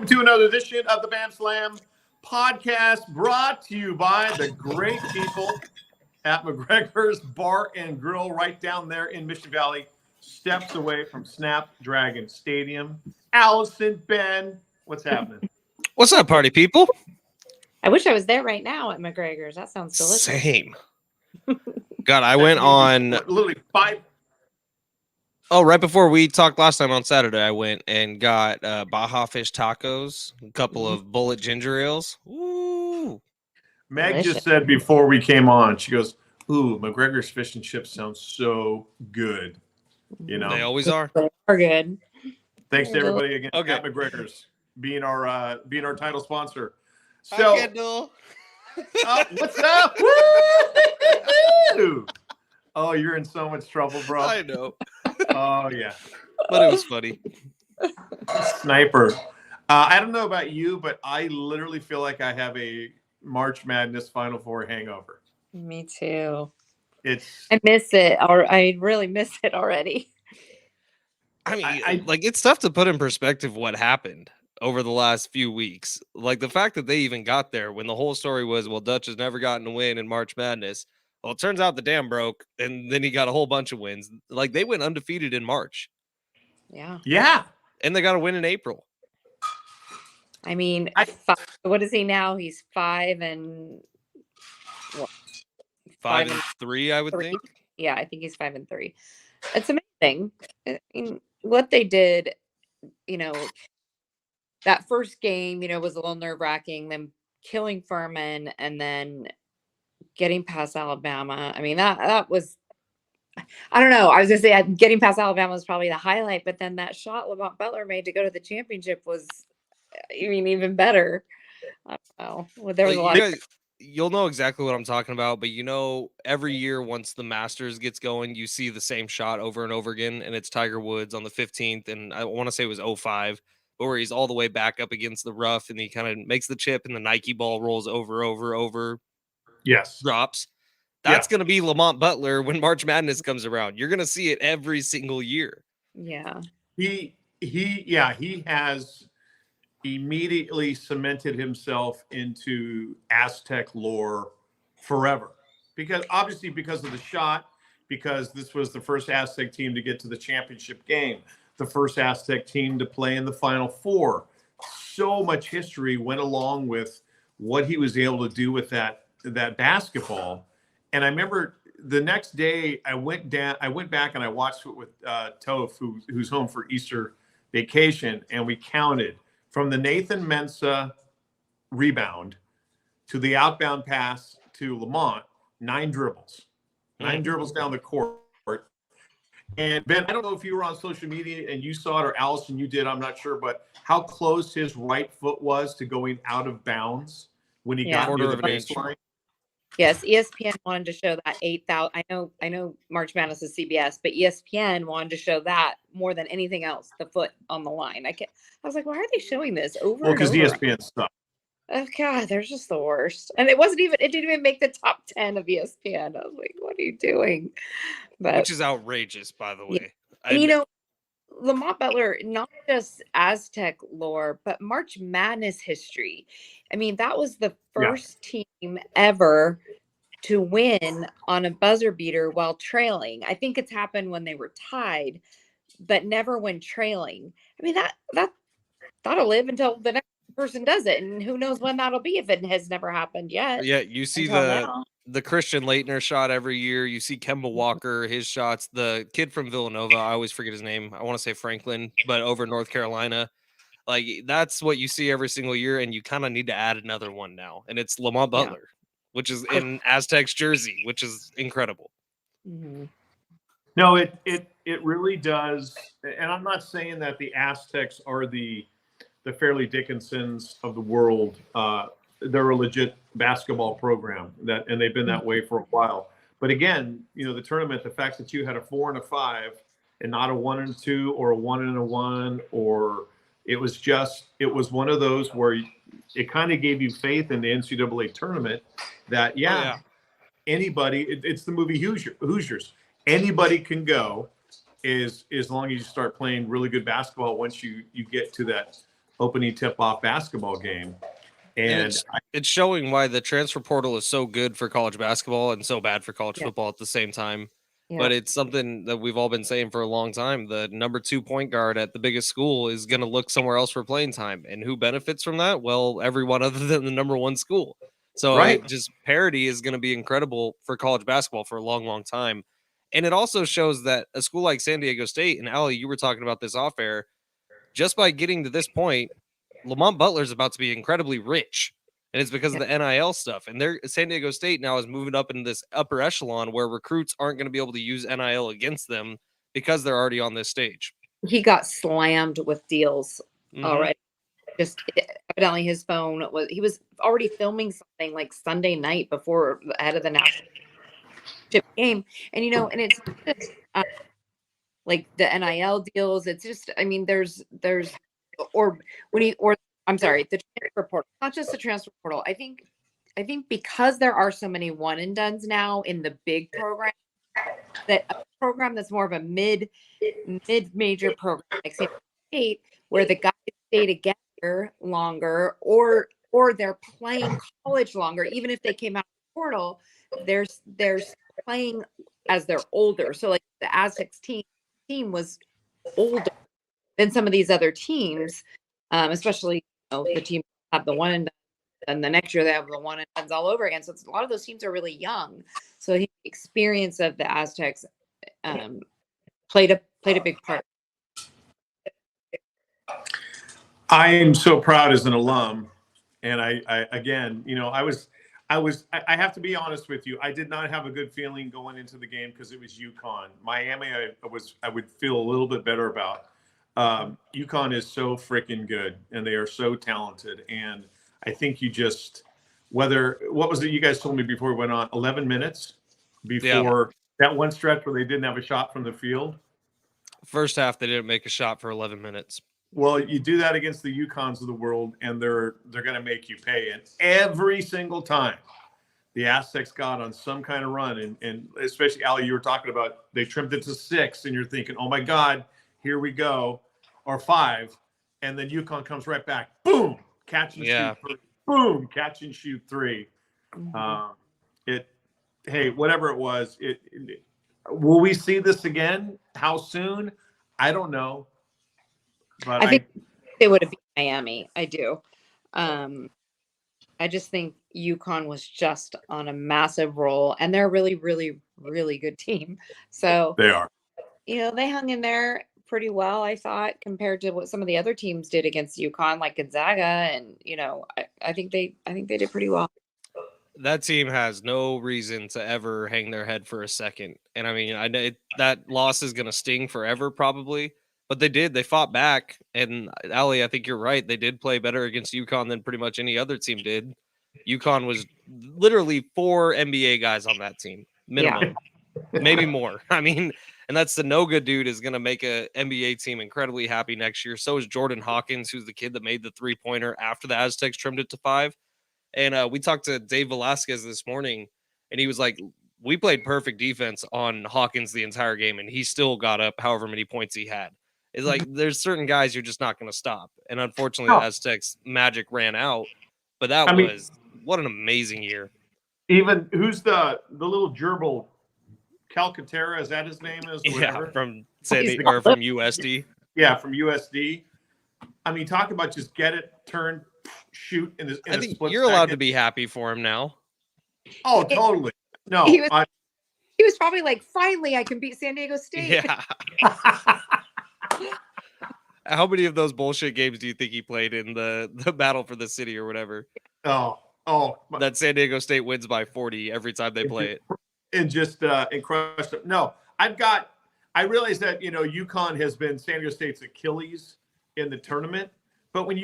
to another edition of the Bam Slam podcast, brought to you by the great people at McGregor's Bar and Grill, right down there in Mission Valley, steps away from Snapdragon Stadium. Allison, Ben, what's happening? What's up, party people? I wish I was there right now at McGregor's. That sounds delicious. Same. God, I went on literally 5. Oh, right before we talked last time on Saturday, I went and got Baja Fish tacos, a couple of bullet ginger ales. Ooh. Meg Delicious. just said before we came on, she goes, "Ooh, McGregor's fish and chips sounds so good." You know, They always are. We're good. thanks to everybody again Okay. at McGregor's being our title sponsor. Hi, So, Kendall. what's up? Woo! Oh, you're in so much trouble, bro. I know, Oh yeah, but it was funny. sniper. I don't know about you, but I literally feel like I have a March Madness Final Four hangover. Me too. It's I miss it, or I really miss it already. I mean, like, it's tough to put in perspective what happened over the last few weeks. Like, the fact that they even got there when the whole story was, well, Dutch has never gotten a win in March Madness. Well, it turns out the dam broke, and then he got a whole bunch of wins. Like, they went undefeated in March, Yeah. and they got a win in April. I mean, what is he now? He's 5 and what? 5-3, I would 3. think. Yeah, I think he's 5 and 3. It's amazing. I mean, what they did, that first game, was a little nerve-wracking, them killing Furman and then getting past Alabama. I mean, that was, I don't know. I was going to say getting past Alabama was probably the highlight, but then that shot Lamont Butler made to go to the championship was, even better. I don't know. Well, there was a lot You'll know exactly what I'm talking about, but every year once the Masters gets going, you see the same shot over and over again, and it's Tiger Woods on the 15th, and I want to say it was 05, but where he's all the way back up against the rough, and he kind of makes the chip, and the Nike ball rolls over. yes, drops. That's going to be Lamont Butler when March Madness comes around. You're going to see it every single year. Yeah. He has immediately cemented himself into Aztec lore forever, because of the shot, because this was the first Aztec team to get to the championship game, the first Aztec team to play in the Final Four. So much history went along with what he was able to do with that basketball. And I remember the next day I went back and I watched it with Toph, who's home for Easter vacation, and we counted from the Nathan Mensah rebound to the outbound pass to Lamont, 9 dribbles. 9 dribbles down the court. And Ben, I don't know if you were on social media and you saw it, or Allison, you did, I'm not sure, but how close his right foot was to going out of bounds when he got near the baseline. Yes, ESPN wanted to show that 8,000. I know March Madness is CBS, but ESPN wanted to show that more than anything else, the foot on the line. I was like, why are they showing this over and over? Because ESPN stuff. Oh God, they're just the worst. And it didn't even make the top 10 of ESPN. I was like, what are you doing? Which is outrageous, by the way. Yeah. And, Lamont Butler, not just Aztec lore, but March Madness history. I mean, that was the first team ever to win on a buzzer beater while trailing. I think it's happened when they were tied, but never when trailing. I mean, that'll live until the next person does it, and who knows when that'll be if it has never happened yet. Yeah, you see the Christian Laettner shot every year. You see Kemba Walker, his shots. The kid from Villanova, I always forget his name. I want to say Franklin, but over North Carolina. Like, that's what you see every single year, and you kind of need to add another one now. And it's Lamont Butler, which is in Aztecs jersey, which is incredible. Mm-hmm. No, it really does. And I'm not saying that the Aztecs are the Fairleigh Dickinsons of the world. They're a legit basketball program, and they've been that way for a while. But again, the tournament, the fact that you had a 4 and a 5 and not a 1 and 2 or a 1 and a 1, or it was one of those where it kind of gave you faith in the NCAA tournament that, anybody, it's the movie Hoosiers. Anybody can go as long as you start playing really good basketball once you get to opening tip-off basketball game. And it's showing why the transfer portal is so good for college basketball and so bad for college Yeah. football at the same time. Yeah. But it's something that we've all been saying for a long time. The number 2 point guard at the biggest school is going to look somewhere else for playing time. And who benefits from that? Well, everyone other than the number 1 school. So Right. just parity is going to be incredible for college basketball for a long, long time. And it also shows that a school like San Diego State, and Allie, you were talking about this off air, just by getting to this point, Lamont Butler is about to be incredibly rich. And it's because of the NIL stuff. And San Diego State now is moving up in this upper echelon where recruits aren't going to be able to use NIL against them because they're already on this stage. He got slammed with deals Mhm. already. Just evidently his phone he was already filming something like Sunday night before ahead of the national game. And and it's just like the NIL deals. It's just, I mean, there's I'm sorry, the transfer portal, not just the transfer portal. I think because there are so many one and dones now in the big program, that a program that's more of a mid-major program like San Diego State, where the guys stay together longer, or they're playing college longer, even if they came out of the portal, they're playing as they're older. So like the Aztecs team was older than some of these other teams, especially the team have the one and done, and the next year they have the one and dones all over again. So a lot of those teams are really young. So the experience of the Aztecs played a big part. I am so proud as an alum, and I again, I have to be honest with you. I did not have a good feeling going into the game because it was UConn. Miami, I would feel a little bit better about. UConn is so freaking good, and they are so talented. And I think what was it you guys told me before we went on? 11 minutes before that one stretch where they didn't have a shot from the field. First half, they didn't make a shot for 11 minutes. Well, you do that against the UConns of the world, and they're going to make you pay. And every single time the Aztecs got on some kind of run, and especially, Allie, you were talking about they trimmed it to 6, and you're thinking, oh, my God, here we go, or 5. And then UConn comes right back, boom, catch and shoot 3. Boom, catch and shoot 3. Hey, whatever it was, will we see this again? How soon? I don't know. But I think they would have beat Miami. I do. I just think UConn was just on a massive roll, and they're a really, really, really good team. So they are. They hung in there pretty well, I thought, compared to what some of the other teams did against UConn, like Gonzaga, and I think they did pretty well. That team has no reason to ever hang their head for a second. And I mean, I know that loss is going to sting forever, probably. But they fought back. And Allie, I think you're right. They did play better against UConn than pretty much any other team did. UConn was literally 4 NBA guys on that team, minimum, maybe more. I mean, and that's the no good dude is going to make a NBA team incredibly happy next year. So is Jordan Hawkins, who's the kid that made the 3-pointer after the Aztecs trimmed it to 5. And we talked to Dave Velasquez this morning, and he was like, we played perfect defense on Hawkins the entire game, and he still got up however many points he had. It's like there's certain guys you're just not going to stop. And unfortunately, the Aztecs magic ran out. But what an amazing year. Even who's the little gerbil? Calcaterra, is that his name? Yeah, from from USD. Yeah, from USD. I mean, talk about just get it, turn, shoot in this. I think you're allowed to be happy for him now. Oh, totally. No, he was probably like, finally, I can beat San Diego State. Yeah. How many of those bullshit games do you think he played in the battle for the city or whatever? Oh, that San Diego State wins by 40 every time they play it. And just and crushed it. No, I realize that UConn has been San Diego State's Achilles in the tournament. But when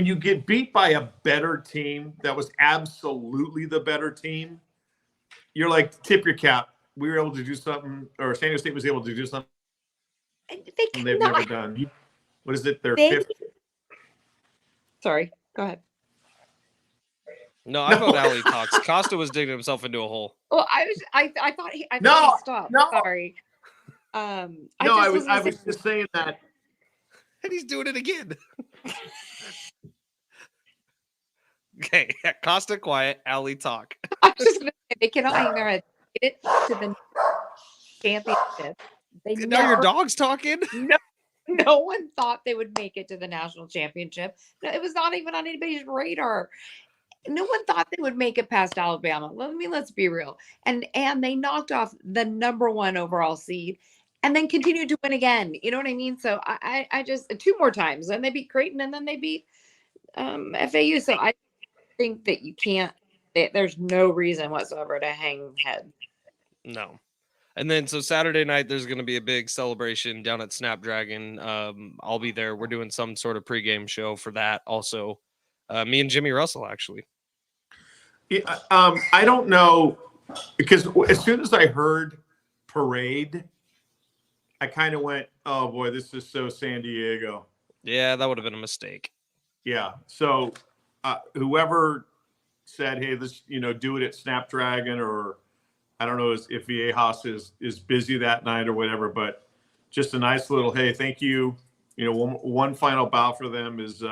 you get beat by a better team that was absolutely the better team, you're like, tip your cap. We were able to do something, or San Diego State was able to do something they've never done. What is it? Their 5th. Sorry, go ahead. No, I thought Allie talks. Costa was digging himself into a hole. Well, I thought he stopped. No. Sorry. I was just saying that. And he's doing it again. Okay, Costa quiet, Allie talk. I was just gonna say they cannot hang their head. Get it to the championship. They Now your never, dog's talking. no one thought they would make it to the national championship. No, it was not even on anybody's radar. No one thought they would make it past Alabama. Let's be real. And they knocked off the number 1 overall seed and then continued to win again. You know what I mean? So I just 2 more times, and they beat Creighton and then they beat FAU. So I think that you can't. There's no reason whatsoever to hang head. No. And then so Saturday night there's going to be a big celebration down at Snapdragon. I'll be there. We're doing some sort of pregame show for that. Also, me and Jimmy Russell actually. Yeah, I don't know, because as soon as I heard parade, I kind of went, "Oh boy, this is so San Diego." Yeah, that would have been a mistake. Yeah. So whoever said, "Hey, let's do it at Snapdragon," or I don't know if Viejas is busy that night or whatever, but just a nice little, "Hey, thank you." One final bow for them is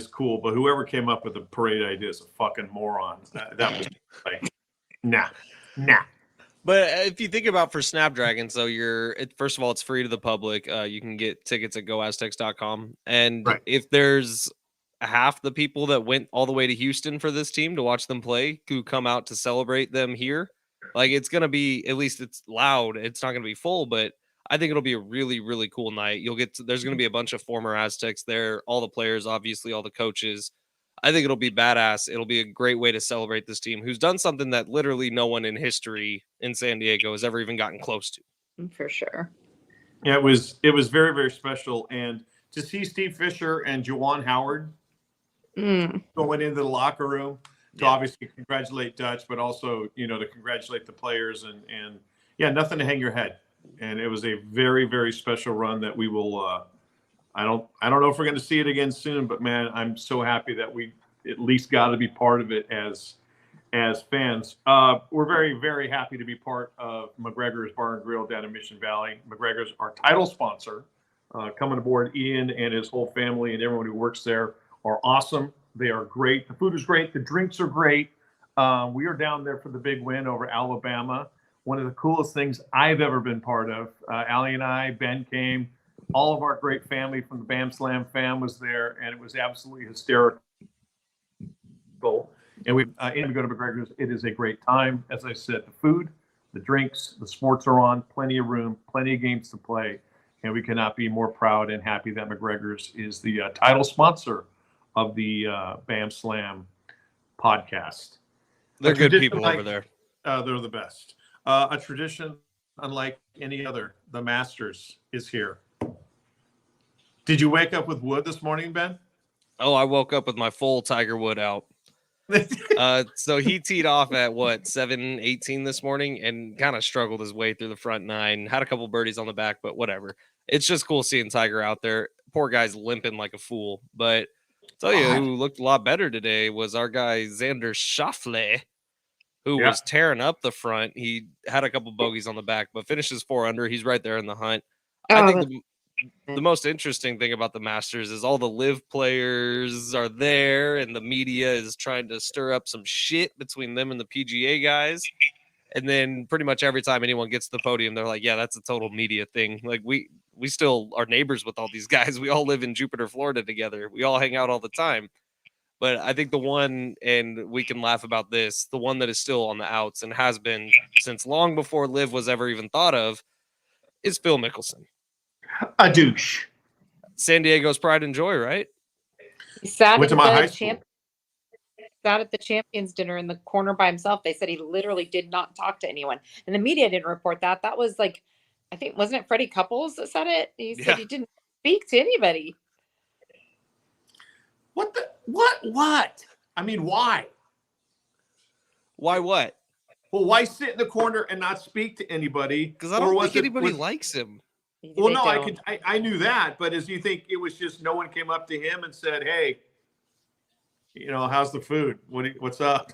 cool. But whoever came up with the parade idea is a fucking moron. That was like, nah. But if you think about for Snapdragon, so first of all, it's free to the public. You can get tickets at goaztecs.com. And Right. if there's half the people that went all the way to Houston for this team to watch them play who come out to celebrate them here, like it's going to be, at least it's loud. It's not going to be full, but I think it'll be a really, really cool night. There's going to be a bunch of former Aztecs there, all the players, obviously, all the coaches. I think it'll be badass. It'll be a great way to celebrate this team who's done something that literally no one in history in San Diego has ever even gotten close to. For sure. Yeah, it was very, very special. And to see Steve Fisher and Juwan Howard going into the locker room to obviously congratulate Dutch, but also, to congratulate the players and nothing to hang your head. And it was a very, very special run that we will, I don't know if we're going to see it again soon, but man, I'm so happy that we at least got to be part of it as fans. We're very, very happy to be part of McGregor's Bar and Grill down in Mission Valley. McGregor's our title sponsor. Coming aboard, Ian and his whole family and everyone who works there are awesome. They are great. The food is great. The drinks are great. We are down there for the big win over Alabama. One of the coolest things I've ever been part of. Allie and I, Ben came. All of our great family from the Bam Slam fam was there, and it was absolutely hysterical. And we go to McGregor's. It is a great time. As I said, the food, the drinks, the sports are on, plenty of room, plenty of games to play. And we cannot be more proud and happy that McGregor's is the title sponsor of the Bam Slam podcast. They're good people over there. They're the best. A tradition unlike any other. The Masters is here. Did you wake up with wood this morning, Ben? Oh, I woke up with my full Tiger Wood out. So he teed off at 7:18 this morning and kind of struggled his way through the front 9. Had a couple birdies on the back, but whatever. It's just cool seeing Tiger out there. Poor guy's limping like a fool. But I'll tell you who looked a lot better today was our guy Xander Schauffele, who was tearing up the front. He had a couple bogeys on the back, but finishes 4 under. He's right there in the hunt. I think the most interesting thing about the Masters is all the live players are there and the media is trying to stir up some shit between them and the PGA guys. And then pretty much every time anyone gets to the podium, they're like, yeah, that's a total media thing. Like we still are neighbors with all these guys. We all live in Jupiter, Florida together. We all hang out all the time. But I think the one, and we can laugh about this, the one that is still on the outs and has been since long before live was ever even thought of is Phil Mickelson. A douche. San Diego's pride and joy, right? He sat Went to my high school. Sat at the champions dinner in the corner by himself. They said he literally did not talk to anyone. And the media didn't report that. That was like, I think, wasn't it Freddie Couples that said it? He said he didn't speak to anybody. What? I mean, why? Why what? Well, why sit in the corner and not speak to anybody? Because I don't think anybody likes him. Well, no, I knew that, but as you think it was just no one came up to him and said, "Hey, how's the food? What's up?"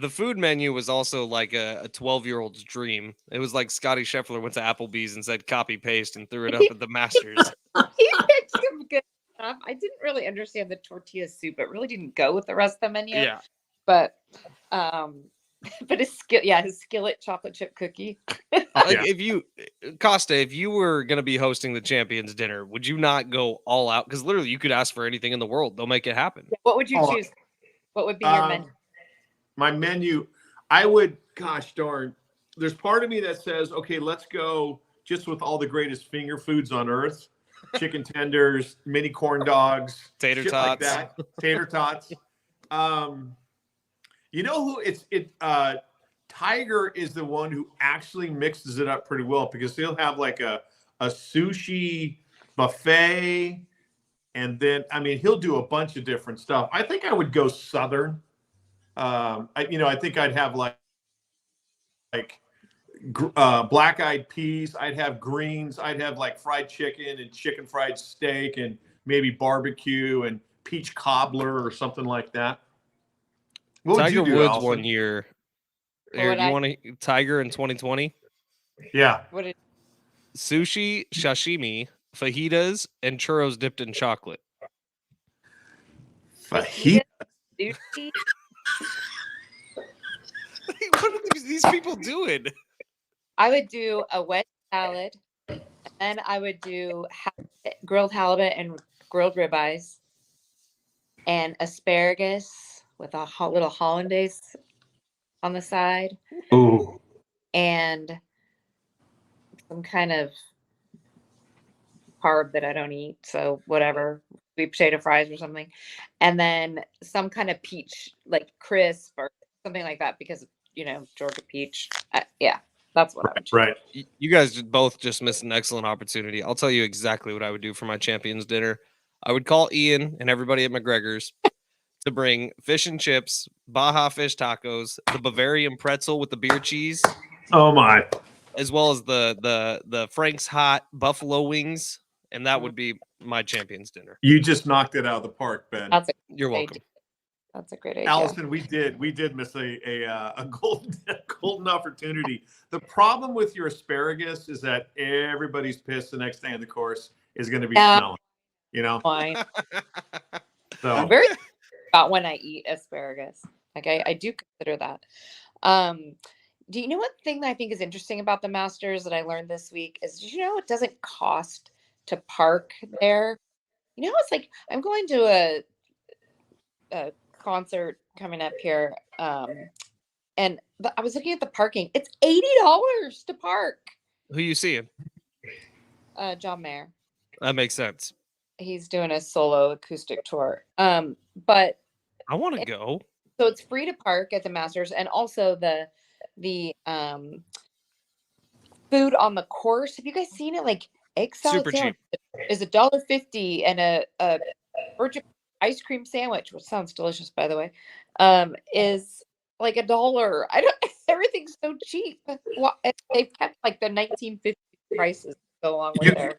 The food menu was also like a 12-year-old's dream. It was like Scotty Scheffler went to Applebee's and said copy paste and threw it up at the Masters. He picked I didn't really understand the tortilla soup. It really didn't go with the rest of the menu. Yeah. But but his skillet chocolate chip cookie. Like if you Costa, if you were gonna be hosting the champions dinner, would you not go all out? Because literally you could ask for anything in the world. They'll make it happen. What would you choose? What would be your menu? My menu, I would, gosh darn, there's part of me that says, okay, let's go just with all the greatest finger foods on earth. Chicken tenders, mini corn dogs, Tater shit tots. like that. Tater tots. You know who Tiger is the one who actually mixes it up pretty well, because he'll have like a sushi buffet, and then he'll do a bunch of different stuff. I think I would go Southern. I think I'd have like black-eyed peas. I'd have greens. I'd have like fried chicken and chicken fried steak and maybe barbecue and peach cobbler or something like that. What Tiger would you do, Woods Allison? one year. What Eric, would you I- want to Tiger in 2020? Yeah. What did Sushi, sashimi, fajitas, and churros dipped in chocolate. Fajita. sushi? What are these people doing? I would do a wet salad, and then I would do grilled halibut and grilled ribeyes, and asparagus with a little hollandaise on the side, Ooh. and some kind of carb that I don't eat, so whatever, sweet potato fries or something, and then some kind of peach, like crisp or something like that, because Georgia peach. Yeah, that's what I would do. Right. You guys both just missed an excellent opportunity. I'll tell you exactly what I would do for my champions dinner. I would call Ian and everybody at McGregor's to bring fish and chips, Baja fish tacos, the Bavarian pretzel with the beer cheese, Oh my. as well as the Frank's Hot buffalo wings, and that would be my champions dinner. You just knocked it out of the park, Ben. That's a You're great welcome. idea. That's a great idea. Allison, we did miss a golden opportunity. The problem with your asparagus is that everybody's pissed the next day on the course is going to be smelling. Fine. So I'm very about when I eat asparagus. Like I do consider that. Do you know one thing that I think is interesting about the Masters that I learned this week is, did you know it doesn't cost to park there? It's like I'm going to a concert coming up here, and I was looking at the parking. It's $80 to park. Who you seeing? John Mayer. That makes sense. He's doing a solo acoustic tour. But I want to go. so it's free to park at the Masters, and also the food on the course. Have you guys seen it? Like egg salad Super sandwich is $1.50, and a virgin ice cream sandwich, which sounds delicious, by the way, is like $1. Everything's so cheap. They've kept like the 1950 prices to go along with there.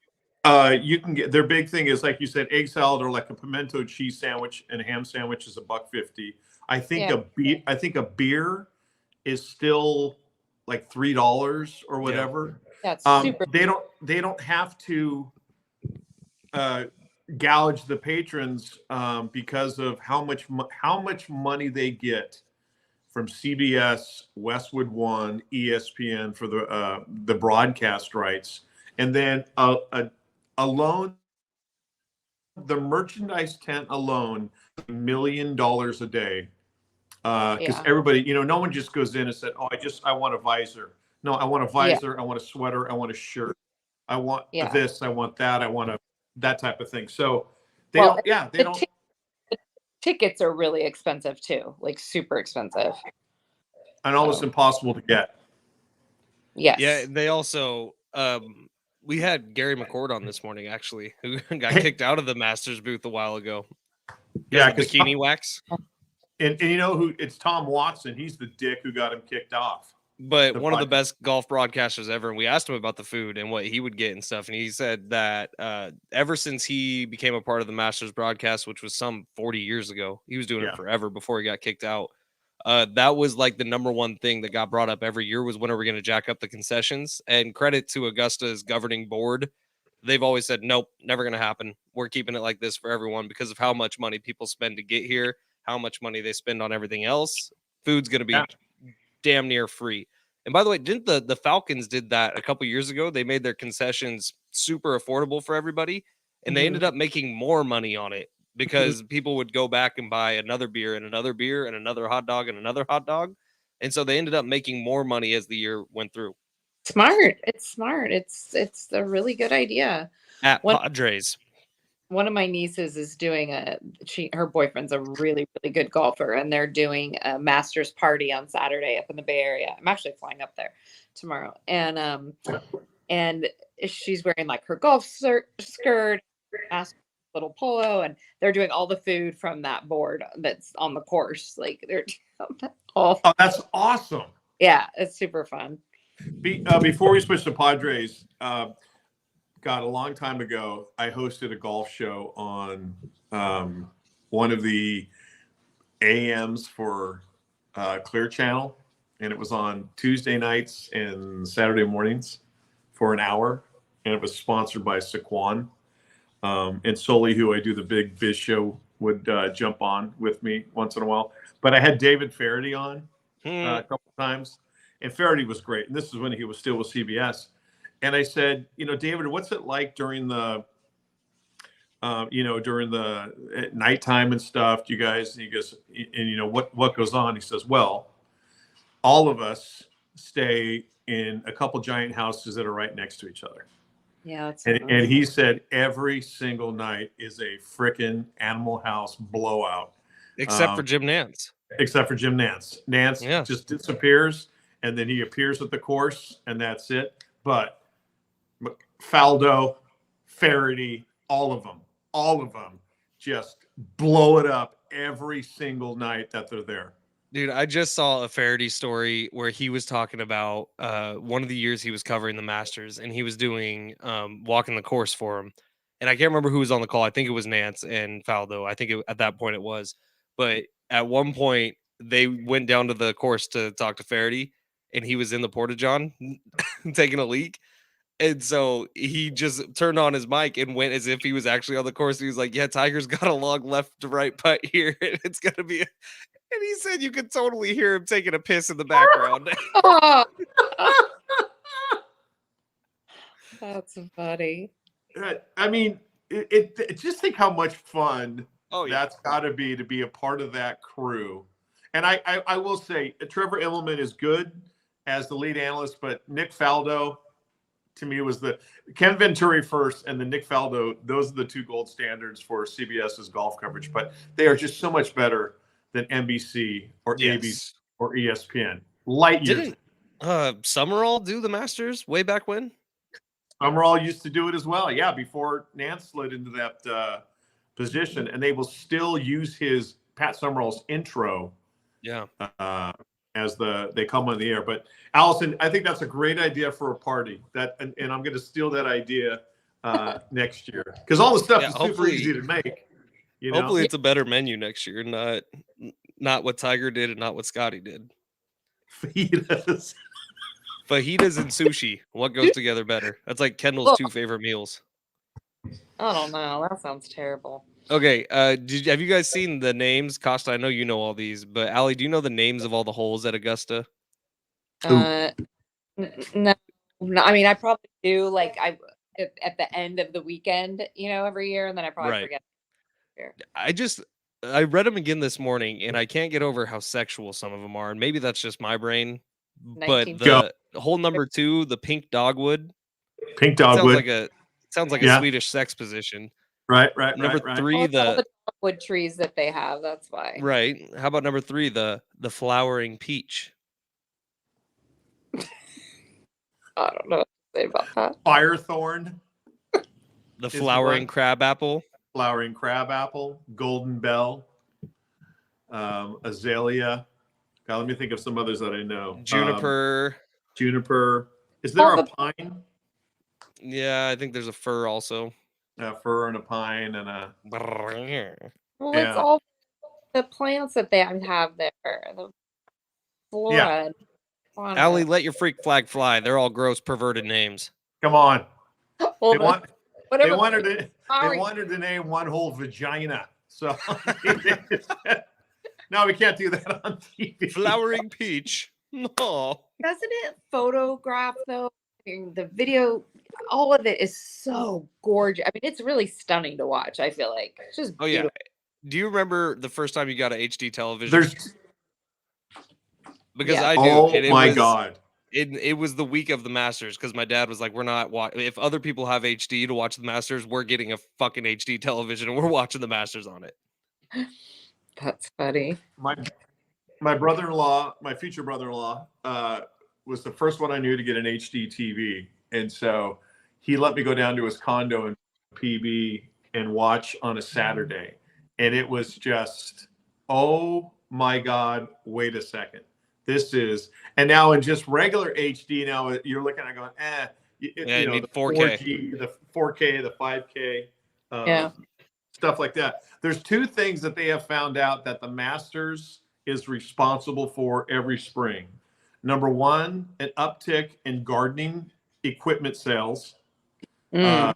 you can get, their big thing is, like you said, egg salad or like a pimento cheese sandwich and a ham sandwich is $1.50. I think a beer is still like $3 or whatever. That's super. They don't have to gouge the patrons because of how much money they get from CBS, Westwood One, ESPN for the broadcast rights, and then alone the merchandise tent alone $1 million a day. Because everybody, no one just goes in and said, "Oh, I want a visor." No, I want a visor. I want a sweater. I want a shirt. I want this. I want that. I want that type of thing. So they don't. The tickets are really expensive too, like super expensive, and almost impossible to get. Yes. Yeah. They also. We had Gary McCord on this morning, actually, who got kicked out of the Masters booth a while ago. Yeah, because bikini wax. And you know who? It's Tom Watson. He's the dick who got him kicked off. But one of the best golf broadcasters ever. And we asked him about the food and what he would get and stuff. And he said that ever since he became a part of the Masters broadcast, which was some 40 years ago, he was doing it forever before he got kicked out. That was like the number one thing that got brought up every year was, when are we going to jack up the concessions? And credit to Augusta's governing board they've always said, nope, never going to happen. We're keeping it like this for everyone because of how much money people spend to get here, how much money they spend on everything else. Food's going to be damn near free. And by the way, didn't the Falcons did that a couple years ago? They made their concessions super affordable for everybody, and they ended up making more money on it because people would go back and buy another beer and another beer and another hot dog and another hot dog. And so they ended up making more money as the year went through. Smart. It's smart. It's a really good idea. At Padres. One of my nieces is doing her boyfriend's a really, really good golfer, and they're doing a master's party on Saturday up in the Bay Area. I'm actually flying up there tomorrow. And she's wearing like her golf skirt, little polo, and they're doing all the food from that board that's on the course. Like they're all. Oh, that's awesome. Yeah, it's super fun. Before we switch to Padres, God, a long time ago, I hosted a golf show on one of the AMs for Clear Channel, and it was on Tuesday nights and Saturday mornings for an hour, and it was sponsored by Saquon. And Sully, who I do the big biz show, would jump on with me once in a while. But I had David Faraday on a couple of times, and Faraday was great. And this is when he was still with CBS. And I said, David, what's it like during the, during the nighttime and stuff? Do you guys? He goes, and what goes on? He says, well, all of us stay in a couple giant houses that are right next to each other. Yeah, and he said every single night is a frickin' Animal House blowout, except for Jim Nance. Except for Jim Nance. Nance just disappears, and then he appears at the course, and that's it. But Faldo, Faraday, all of them just blow it up every single night that they're there. Dude, I just saw a Faraday story where he was talking about one of the years he was covering the Masters, and he was doing walking the course for him. And I can't remember who was on the call. I think it was Nance and Faldo. I think at that point it was. But at one point, they went down to the course to talk to Faraday, and he was in the Porta-John taking a leak. And so he just turned on his mic and went as if he was actually on the course. He was like, yeah, Tiger's got a long left to right putt here. And it's going to be. And he said you could totally hear him taking a piss in the background. That's funny. I mean, just think how much fun that's got to be a part of that crew. And I will say, Trevor Immelman is good as the lead analyst, but Nick Faldo, to me, was the Ken Venturi first and then Nick Faldo. Those are the two gold standards for CBS's golf coverage, but they are just so much better than NBC or ABC or ESPN. Light years. Didn't Summerall do the Masters way back when? Summerall used to do it as well. Yeah, before Nance slid into that position, and they will still use Pat Summerall's intro. Yeah. As they come on the air. But Allison, I think that's a great idea for a party. And I'm going to steal that idea next year because all the stuff is super easy to make. Hopefully, it's a better menu next year, not what Tiger did and not what Scotty did. Fajitas and sushi. What goes together better? That's like Kendall's two favorite meals. I don't know. That sounds terrible. Okay. Have you guys seen the names? Costa, I know you know all these, but Allie, do you know the names of all the holes at Augusta? No. I mean, I probably do. Like at the end of the weekend, every year, and then I probably forget. I read them again this morning, and I can't get over how sexual some of them are, and maybe that's just my brain. But the hole number 2, the pink dogwood. Pink dogwood. Sounds like a Swedish sex position. Right. Number 3, all the dogwood trees that they have. That's why. Right. How about number 3, the flowering peach? I don't know what to say about that. Firethorn. The flowering crabapple. Flowering crabapple. Golden bell. Azalea. God, let me think of some others that I know. Juniper. Is there a pine? Yeah, I think there's a fir also. A fir and a pine and a. Well, it's all the plants that they have there. The flora. Yeah. Allie, let your freak flag fly. They're all gross, perverted names. Come on. Whatever. They wanted to name one whole vagina. So no, we can't do that on TV. Flowering peach. No. Doesn't it photograph though? The video, all of it is so gorgeous. I mean, it's really stunning to watch. I feel like it's just Oh yeah. beautiful. Do you remember the first time you got an HD television? Because Yeah. I do. Oh and my God. It was the week of the Masters because my dad was like, "We're not if other people have HD to watch the Masters, we're getting a fucking HD television and we're watching the Masters on it." That's funny. My brother-in-law, my future brother-in-law, was the first one I knew to get an HD TV, and so he let me go down to his condo in PB and watch on a Saturday, and it was just, oh my God! Wait a second, this is, and now in just regular HD, now you're looking at going, You know, need the 4K. 4G, the 4K, the 5K, Yeah. stuff like that. There's two things that they have found out that the Masters is responsible for every spring. Number one, an uptick in gardening equipment sales. And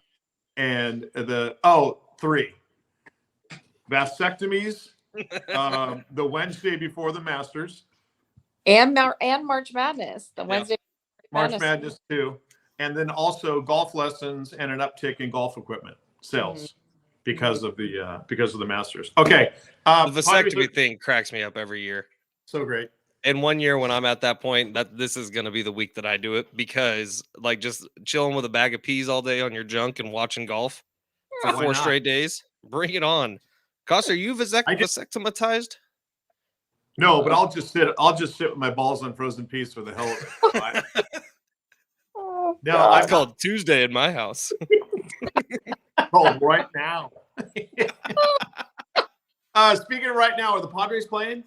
three, vasectomies the Wednesday before the Masters. And March Madness, the Wednesday. March Madness too. And then also golf lessons and an uptick in golf equipment sales because of the Masters. Okay. The vasectomy thing cracks me up every year. So great. And one year when I'm at that point, that this is going to be the week that I do it because like just chilling with a bag of peas all day on your junk and watching golf for Why 4 not? straight days. Bring it on. Costa, are you vasectomatized? No, but I'll just sit with my balls on frozen peas for the hell of it. No, It's called Tuesday in my house. Right now. Speaking of right now, are the Padres playing?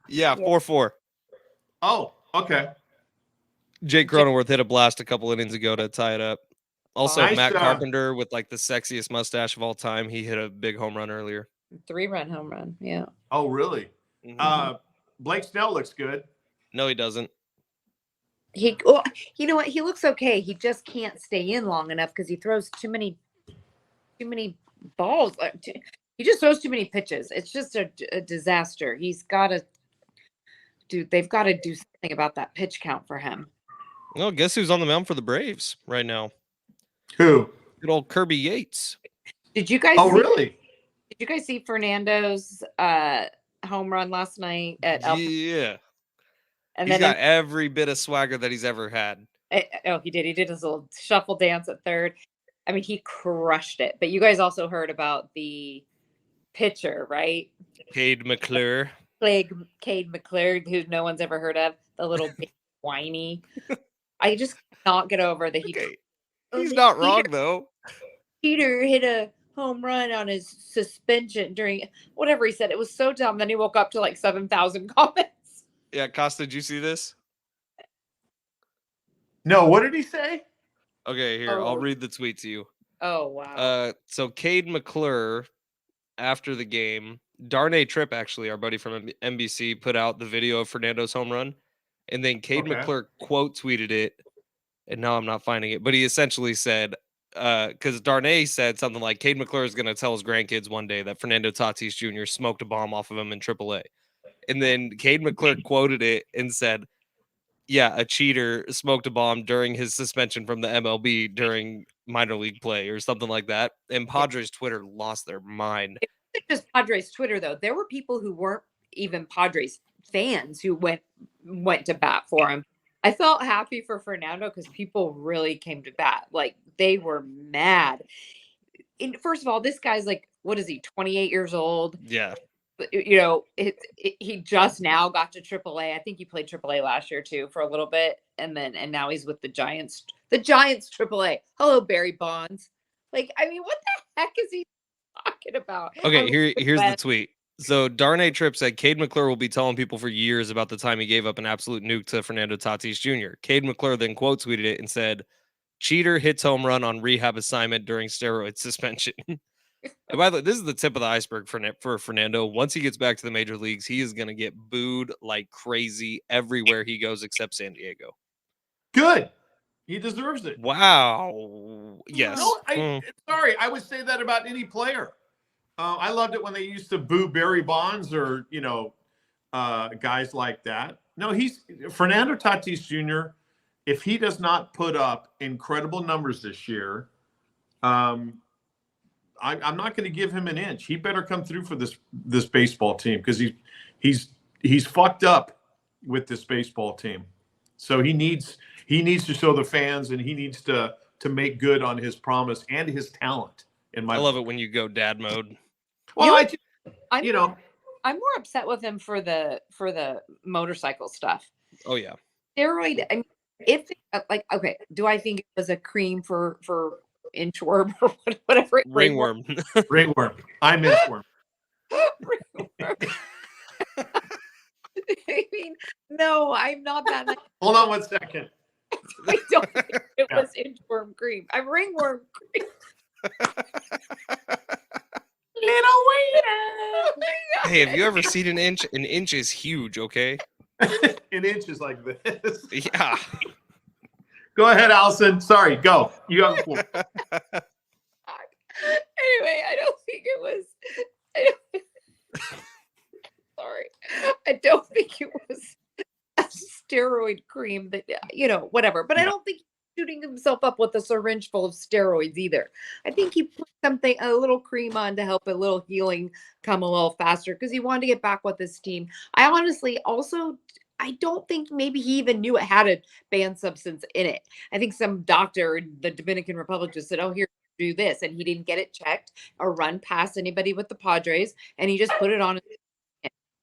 Yeah, 4-4. Oh, okay. Jake Cronenworth hit a blast a couple innings ago to tie it up. Also, Nice, Matt Carpenter with like the sexiest mustache of all time. He hit a big home run earlier. 3-run home run. Yeah. Oh, really? Blake Snell looks good. No, he doesn't. You know what? He looks okay. He just can't stay in long enough because he throws too many balls. He just throws too many pitches. It's just a disaster. They've got to do something about that pitch count for him. Well, guess who's on the mound for the Braves right now? Who? Good old Kirby Yates. Did you guys? Really? Did you guys see Fernando's home run last night at? Yeah. And he's then got every bit of swagger that he's ever had. He did. He did his little shuffle dance at third. I mean, he crushed it. But you guys also heard about the pitcher, right? Cade McClure. Cade McClure, who no one's ever heard of. The little whiny. I just cannot get over that He's not wrong though. Peter hit a home run on his suspension during whatever he said. It was so dumb. Then he woke up to like 7,000 comments. Yeah, Costa, did you see this? No, what did he say? Okay, here, I'll read the tweet to you. Oh, wow. So Cade McClure, after the game, Darnay Tripp, actually, our buddy from NBC, put out the video of Fernando's home run. And then Cade McClure quote tweeted it. And now I'm not finding it. But he essentially said, because Darnay said something like, Cade McClure is going to tell his grandkids one day that Fernando Tatis Jr. smoked a bomb off of him in AAA. And then Cade McClure quoted it and said, yeah, a cheater smoked a bomb during his suspension from the MLB during minor league play or something like that. And Padres Twitter lost their mind. It wasn't just Padres Twitter, though. There were people who weren't even Padres fans who went to bat for him. I felt happy for Fernando because people really came to bat. Like, they were mad. And first of all, this guy's like, what is he, 28 years old? Yeah. You know, he just now got to AAA. I think he played AAA last year too for a little bit, and now he's with the Giants. The Giants AAA. Hello, Barry Bonds. Like, I mean, what the heck is he talking about? Okay, here's the tweet. So Darnay Tripp said Cade McClure will be telling people for years about the time he gave up an absolute nuke to Fernando Tatis Jr. Cade McClure then quote tweeted it and said, "Cheater hits home run on rehab assignment during steroid suspension." And by the way, this is the tip of the iceberg for Fernando. Once he gets back to the major leagues, he is going to get booed like crazy everywhere he goes except San Diego. Good. He deserves it. Wow. Yes. No, sorry, I would say that about any player. I loved it when they used to boo Barry Bonds or guys like that. No, he's Fernando Tatis Jr. If he does not put up incredible numbers this year, I'm not going to give him an inch. He better come through for this baseball team because he's fucked up with this baseball team. So he needs to show the fans, and he needs to make good on his promise and his talent. I love it when you go dad mode. Well, I'm more upset with him for the motorcycle stuff. Oh yeah. Steroid. I mean, if okay, do I think it was a cream for inchworm or whatever? Ringworm. Ringworm. I'm inchworm. Ringworm. I mean, no, I'm not that nice. Hold on 1 second. I don't think it was inchworm cream. I'm ringworm cream. Little Wiener. Hey, have you ever seen an inch? An inch is huge, okay? An inch is like this. Yeah. Go ahead, Allison. Sorry, go. You have the floor. Anyway, I don't think it was. Sorry, I don't think it was a steroid cream that whatever. But I don't think he's shooting himself up with a syringe full of steroids either. I think he put a little cream on to help a little healing come a little faster because he wanted to get back with his team. I honestly also. I don't think maybe he even knew it had a banned substance in it. I think some doctor in the Dominican Republic just said, "Oh, here, do this," and he didn't get it checked or run past anybody with the Padres, and he just put it on.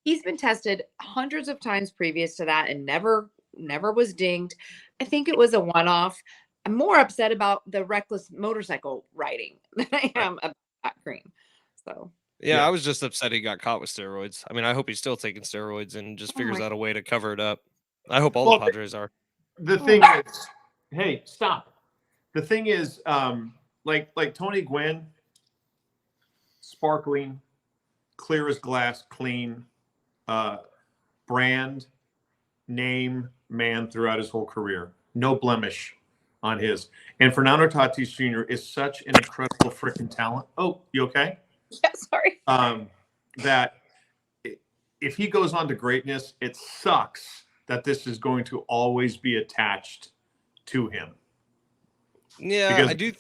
He's been tested hundreds of times previous to that and never was dinged. I think it was a one-off. I'm more upset about the reckless motorcycle riding than I am about that cream. So. Yeah, I was just upset he got caught with steroids. I mean, I hope he's still taking steroids and just figures out a way to cover it up. I hope all the Padres are. The thing is, hey, stop. The thing is, like Tony Gwynn, sparkling, clear as glass, clean, brand, name, man throughout his whole career. No blemish on his. And Fernando Tatis Jr. is such an incredible freaking talent. Oh, you okay? Yeah, sorry. That if he goes on to greatness, it sucks that this is going to always be attached to him. Yeah, because I do.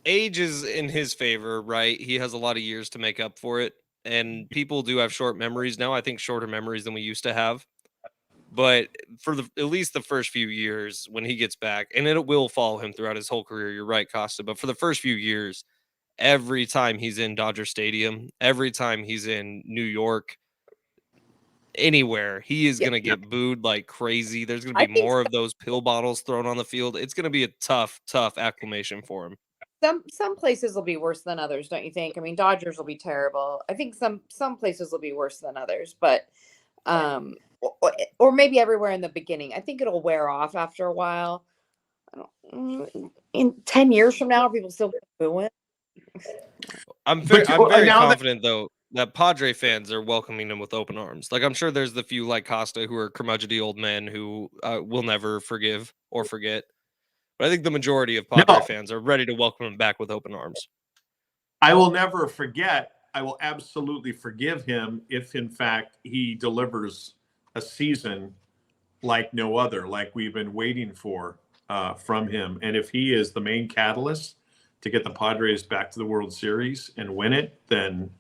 Age is in his favor, right? He has a lot of years to make up for it. And people do have short memories now. I think shorter memories than we used to have. But for at least the first few years when he gets back, and it will follow him throughout his whole career, you're right, Costa. But for the first few years, every time he's in Dodger Stadium, every time he's in New York, anywhere, he is going to get booed like crazy. There's going to be more of those pill bottles thrown on the field. It's going to be a tough acclimation for him. Some places will be worse than others, don't you think? I mean, Dodgers will be terrible. I think some places will be worse than others, but or maybe everywhere in the beginning. I think it'll wear off after a while. In 10 years from now, are people still booing? I'm very confident though that Padre fans are welcoming him with open arms. Like, I'm sure there's the few like Costa who are curmudgeonly old men who will never forgive or forget. But I think the majority of Padre fans are ready to welcome him back with open arms. I will never forget. I will absolutely forgive him if, in fact, he delivers a season like no other, like we've been waiting for from him. And if he is the main catalyst to get the Padres back to the World Series and win it, then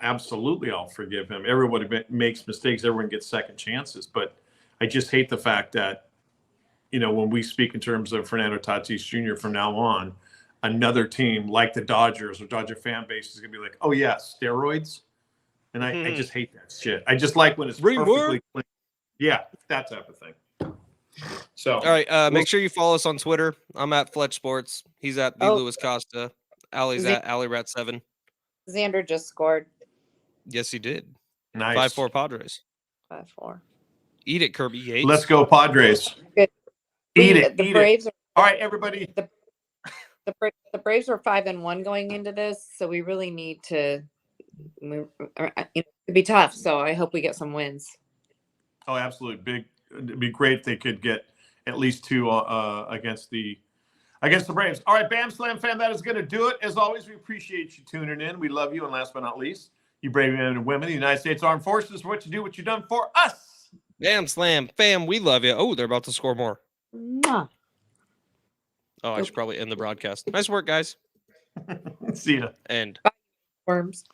absolutely, I'll forgive him. Everybody makes mistakes. Everyone gets second chances. But I just hate the fact that, when we speak in terms of Fernando Tatis Jr. from now on, another team like the Dodgers or Dodger fan base is going to be like, oh, yeah, steroids. And I just hate that shit. I just like when it's perfectly clean. Yeah, that type of thing. So, all right, make sure you follow us on Twitter. I'm at Fletch Sports. He's at the Louis Costa. Allie's at AllieRat7. Xander just scored. Yes, he did. Nice. 5-4 Padres. 5-4. Eat it, Kirby Yates. Let's go, Padres. Good. Eat it. The Braves are all right, everybody. The Braves are 5-1 going into this, so we really need to move. It'd be tough. So I hope we get some wins. Oh, absolutely. It'd be great if they could get at least 2 against the Braves. All right, Bam Slam fan, that is going to do it. As always, we appreciate you tuning in. We love you. And last but not least, you brave men and women, the United States Armed Forces, for what you do, what you've done for us. Bam Slam fam, we love you. Oh, they're about to score more. Mwah. Oh, I should probably end the broadcast. Nice work, guys. See ya. And Worms.